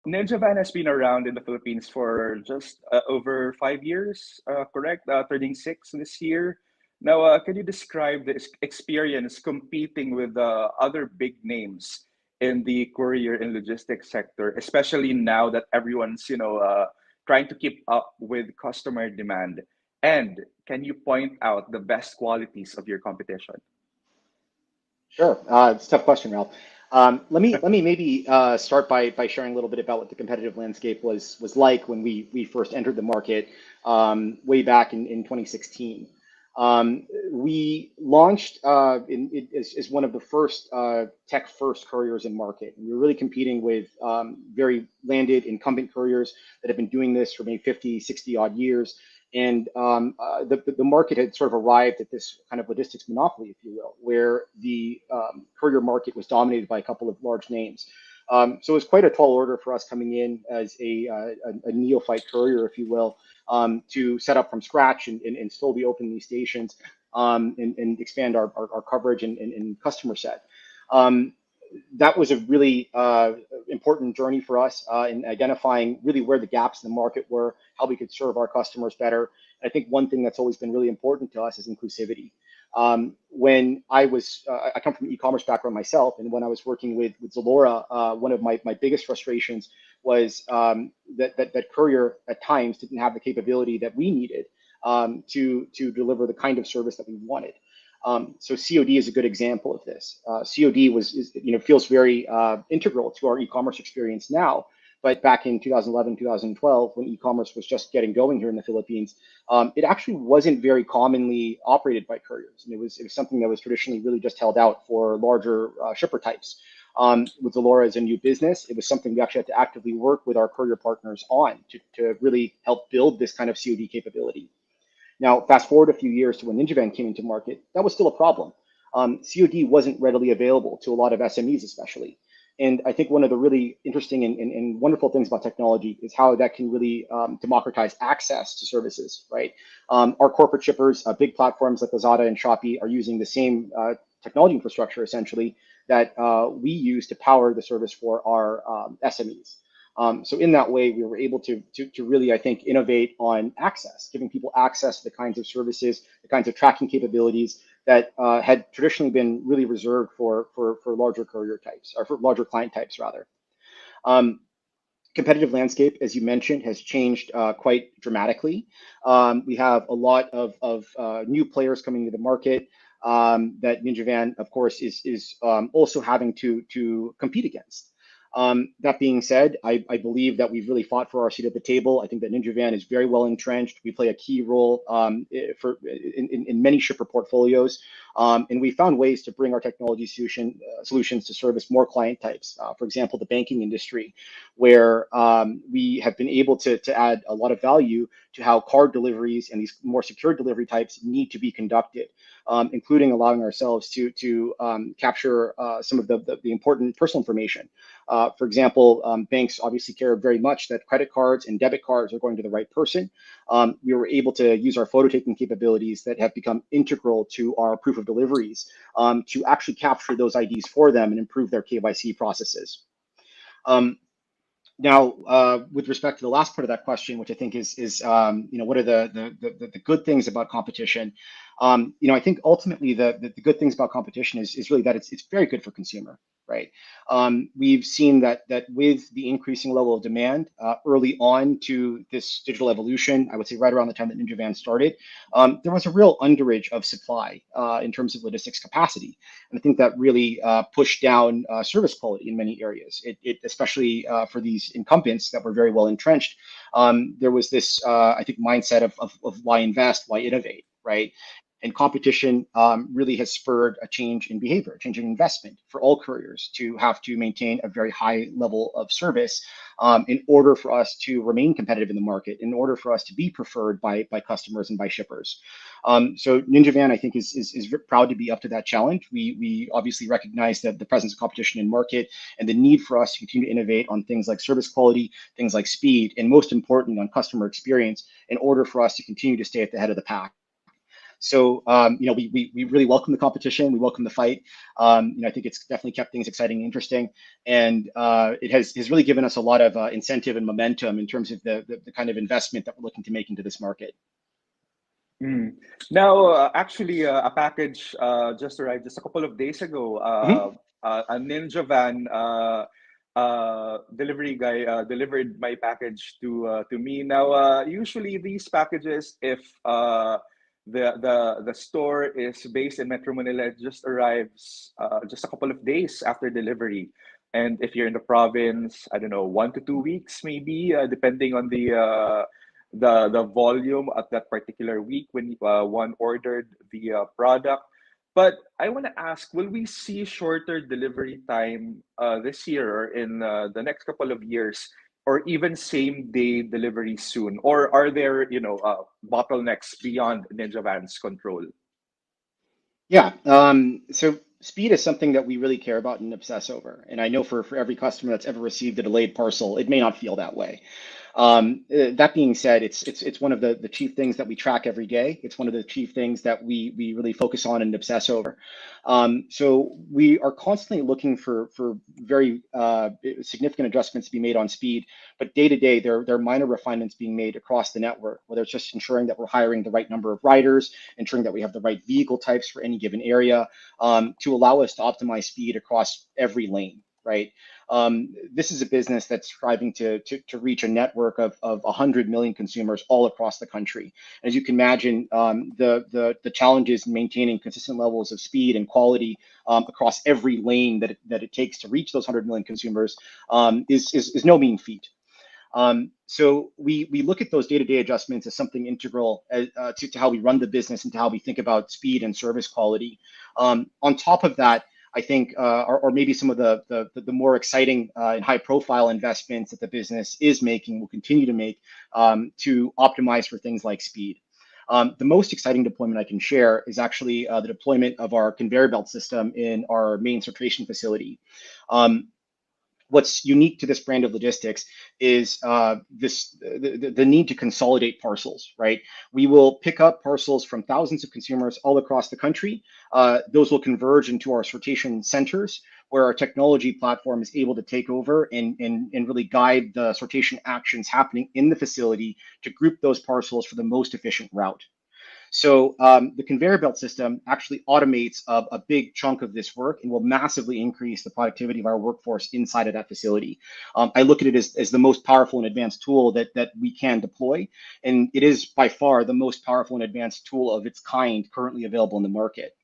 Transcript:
Ninja Van has been around in the Philippines for just over 5 years, correct? Turning six this year. Now, can you describe the experience competing with other big names in the courier and logistics sector, especially now that everyone's, trying to keep up with customer demand? And can you point out the best qualities of your competition? Sure. It's a tough question, Ralph. Let me maybe start by sharing a little bit about what the competitive landscape was like when we first entered the market way back in 2016. We launched as one of the first tech first couriers in market. And we were really competing with very landed incumbent couriers that have been doing this for maybe 50, 60 odd years. And the market had sort of arrived at this kind of logistics monopoly, if you will, where the courier market was dominated by a couple of large names. So it was quite a tall order for us coming in as a neophyte courier, if you will, to set up from scratch and slowly open these stations and expand our coverage and customer set. Um, that was a really important journey for us in identifying really where the gaps in the market were, how we could serve our customers better. And I think one thing that's always been really important to us is inclusivity. When I come from an e-commerce background myself, and when I was working with Zalora, one of my biggest frustrations was that Courier at times didn't have the capability that we needed to deliver the kind of service that we wanted. So COD is a good example of this. COD feels very integral to our e-commerce experience now, but back in 2011, 2012, when e-commerce was just getting going here in the Philippines, it actually wasn't very commonly operated by couriers, and it was something that was traditionally really just held out for larger shipper types. With Zalora as a new business, it was something we actually had to actively work with our courier partners on to really help build this kind of COD capability. Now, fast forward a few years to when NinjaVan came into market, that was still a problem. COD wasn't readily available to a lot of SMEs, especially. And I think one of the really interesting and wonderful things about technology is how that can really democratize access to services, right? Our corporate shippers, big platforms like Lazada and Shopee, are using the same technology infrastructure essentially that we use to power the service for our SMEs. So in that way, we were able to really, I think, innovate on access, giving people access to the kinds of services, the kinds of tracking capabilities that had traditionally been really reserved for larger courier types, or for larger client types rather. Um, Competitive landscape, as you mentioned, has changed quite dramatically. We have a lot of new players coming to the market that NinjaVan, of course, is also having to compete against. That being said, I believe that we've really fought for our seat at the table. I think that NinjaVan is very well entrenched. We play a key role in many shipper portfolios, and we found ways to bring our technology solutions to service more client types. For example, the banking industry, where we have been able to add a lot of value to how card deliveries and these more secure delivery types need to be conducted, including allowing ourselves to capture some of the important personal information. For example, banks obviously care very much that credit cards and debit cards are going to the right person. We were able to use our photo taking capabilities that have become integral to our proof of deliveries to actually capture those IDs for them and improve their KYC processes. Um, Now, with respect to the last part of that question, which I think is what are the good things about competition? I think ultimately the good things about competition is really that it's very good for consumer, right? We've seen that with the increasing level of demand early on to this digital evolution, I would say right around the time that NinjaVan started, there was a real underage of supply in terms of logistics capacity. And I think that really pushed down service quality in many areas. It especially for these incumbents that were very well entrenched, there was this I think mindset of why invest, why innovate, right? And competition really has spurred a change in behavior, a change in investment for all couriers to have to maintain a very high level of service in order for us to remain competitive in the market, in order for us to be preferred by customers and by shippers. So NinjaVan, I think, is proud to be up to that challenge. We obviously recognize that the presence of competition in market and the need for us to continue to innovate on things like service quality, things like speed, and most importantly on customer experience in order for us to continue to stay at the head of the pack. So we really welcome the competition. We welcome the fight. I think it's definitely kept things exciting and interesting, and it has really given us a lot of incentive and momentum in terms of the kind of investment that we're looking to make into this market. Mm. Now, actually, a package just arrived just a couple of days ago. Mhm. A Ninja van delivery guy delivered my package to me. Now, usually these packages, if the store is based in Metro Manila, it just arrives just a couple of days after delivery. And if you're in the province, I don't know, 1 to 2 weeks maybe, depending on the volume at that particular week when one ordered the product. But I want to ask, will we see shorter delivery time this year or in the next couple of years, or even same day delivery soon? Or are there, bottlenecks beyond Ninja Van's control? Yeah. So speed is something that we really care about and obsess over. And I know for every customer that's ever received a delayed parcel, it may not feel that way. That being said, it's one of the chief things that we track every day. It's one of the chief things that we really focus on and obsess over. So we are constantly looking for very significant adjustments to be made on speed, but day to day, there are minor refinements being made across the network, whether it's just ensuring that we're hiring the right number of riders, ensuring that we have the right vehicle types for any given area, to allow us to optimize speed across every lane. Right. This is a business that's striving to reach a network of 100 million consumers all across the country. As you can imagine, the challenges in maintaining consistent levels of speed and quality across every lane that it takes to reach those 100 million consumers is no mean feat. So we look at those day-to-day adjustments as something integral to how we run the business and to how we think about speed and service quality. On top of that, I think, or maybe some of the more exciting and high-profile investments that the business is making, will continue to make to optimize for things like speed. The most exciting deployment I can share is actually the deployment of our conveyor belt system in our main sortation facility. What's unique to this brand of logistics is the need to consolidate parcels, right? We will pick up parcels from thousands of consumers all across the country. Those will converge into our sortation centers, where our technology platform is able to take over and really guide the sortation actions happening in the facility to group those parcels for the most efficient route. So the conveyor belt system actually automates a big chunk of this work and will massively increase the productivity of our workforce inside of that facility. I look at it as the most powerful and advanced tool that we can deploy, and it is by far the most powerful and advanced tool of its kind currently available in the market.